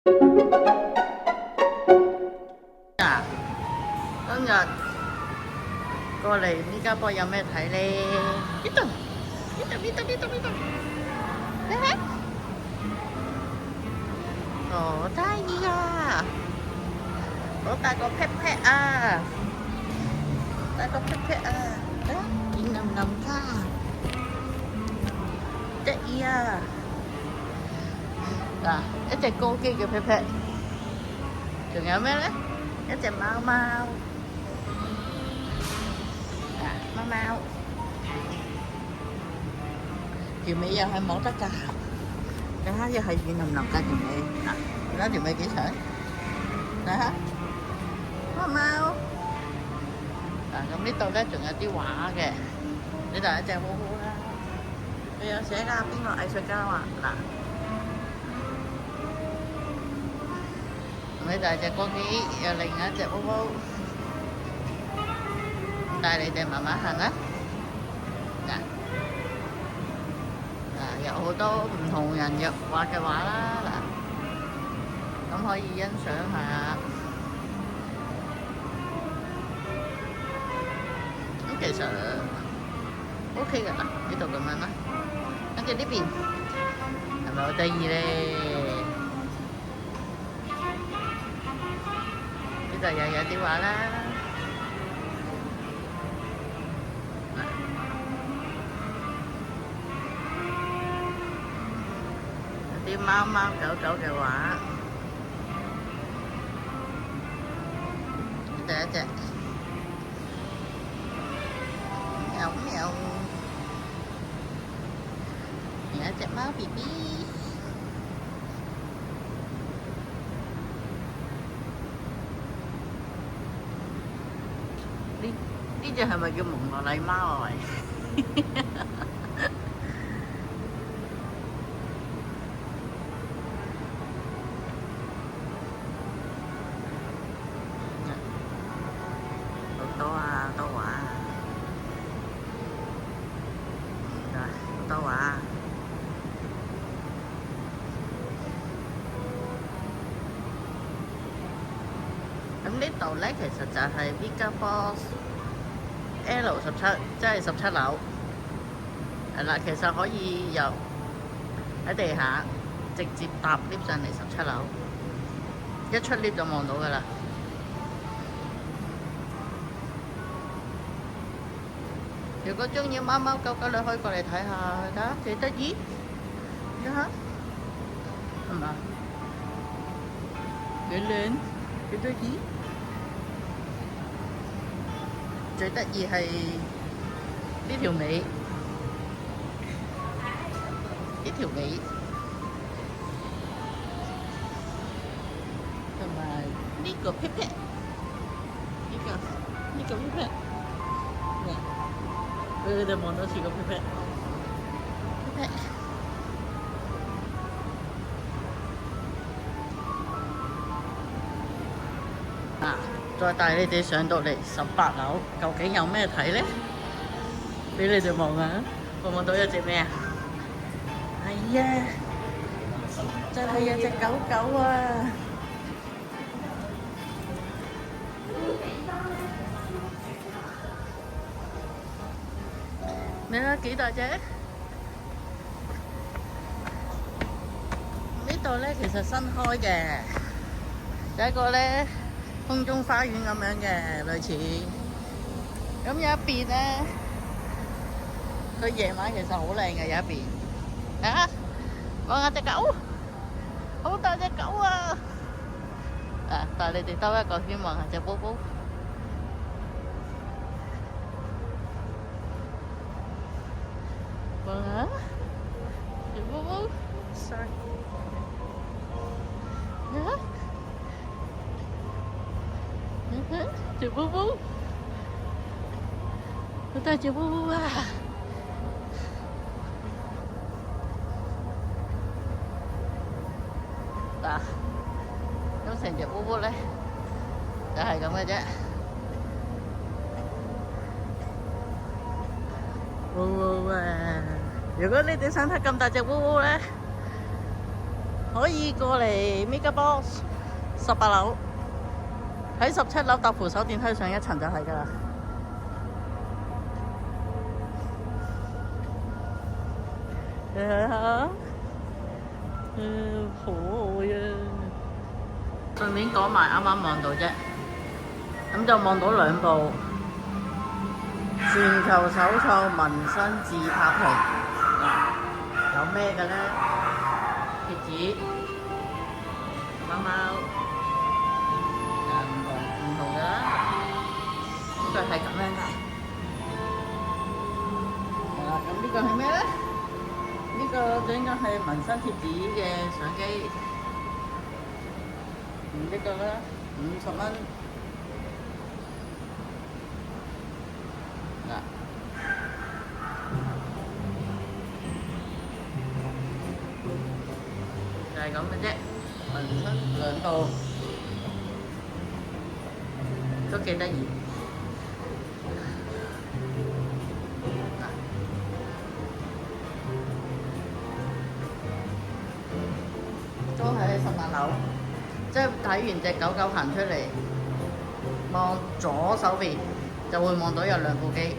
啊，今日過嚟呢家波有咩睇咧？呢度，呢度，睇下，好得意啊！好大個 pat pat 啊！大個 pat pat 啊！啊，軟腍腍㗎，得意啊！嗱，一隻公雞嘅 pat pat，仲有咩咧？一隻貓貓，啊，貓貓，條尾又係冇得㗎，睇下又係軟腍腍㗎條尾，嗱，而家條尾幾長？睇下，貓貓。嗱，咁呢度咧仲有啲畫嘅，呢度有一隻好好啦，佢有寫㗎，邊個藝術家畫嗱。呢度係隻公雞，有另一隻烏烏，帶你哋慢慢行啦。嗱，有好多唔同人畫嘅畫啦，嗱，咁可以欣賞下。咁其實 OK 㗎啦，呢度咁樣啦。跟住呢邊係咪好得意咧？呢度又有啲畫啦，有啲貓貓狗狗嘅畫，呢度一隻喵喵，有一隻貓 BB。呢隻係咪叫蒙羅麗貓啊？喂，好多啊，好多畫啊，好多畫啊。咁呢度咧，其實就係 Vega Falls L17，即係17樓。係啦，其實可以由喺地下直接搭 lift 上嚟17樓，一出 lift 就望到㗎啦。如果中意貓貓狗狗，你可以過嚟睇下，睇下幾得意，睇下係嘛？幾靚，幾得意。最得意係呢條尾，呢條尾，同埋呢個 pat pat，呢個 pat pat，你哋望到似個 pat pat，啊！再帶你哋上到嚟18樓，究竟有咩睇咧？俾你哋望下，望到有隻咩啊？係啊，就係有隻狗狗啊！你睇幾大隻？呢度咧其實新開嘅，有一個咧空中花園咁樣嘅類似。咁有一邊咧，佢夜晚其實好靚嘅，有一邊。啊！望下隻狗，好大隻狗啊！啊，帶你哋兜一個圈望下隻寶寶。望下隻寶寶 ，sorry。隻寶寶，好大隻寶寶啊！嗱，咁成隻寶寶咧，就係咁嘅啫。寶寶啊！如果你哋想睇咁大隻寶寶咧，可以過嚟 MegaBox 18樓，喺17樓搭扶手電梯上一層就係㗎啦。你睇下，可愛啊！順便講埋啱啱望到啫，咁就望到兩部全球首創紋身自拍屏，有咩嘅咧？貼紙、貓貓，唔同嘅啦，呢個係咁樣㗎。係啦，咁呢個係咩咧？呢個就應該係紋身貼紙嘅相機，呢個咧50蚊。嗱，就係咁嘅啫，紋身兩度都幾得意。都喺18樓，即係睇完隻狗狗行出嚟，望左手邊就會望到有兩部機。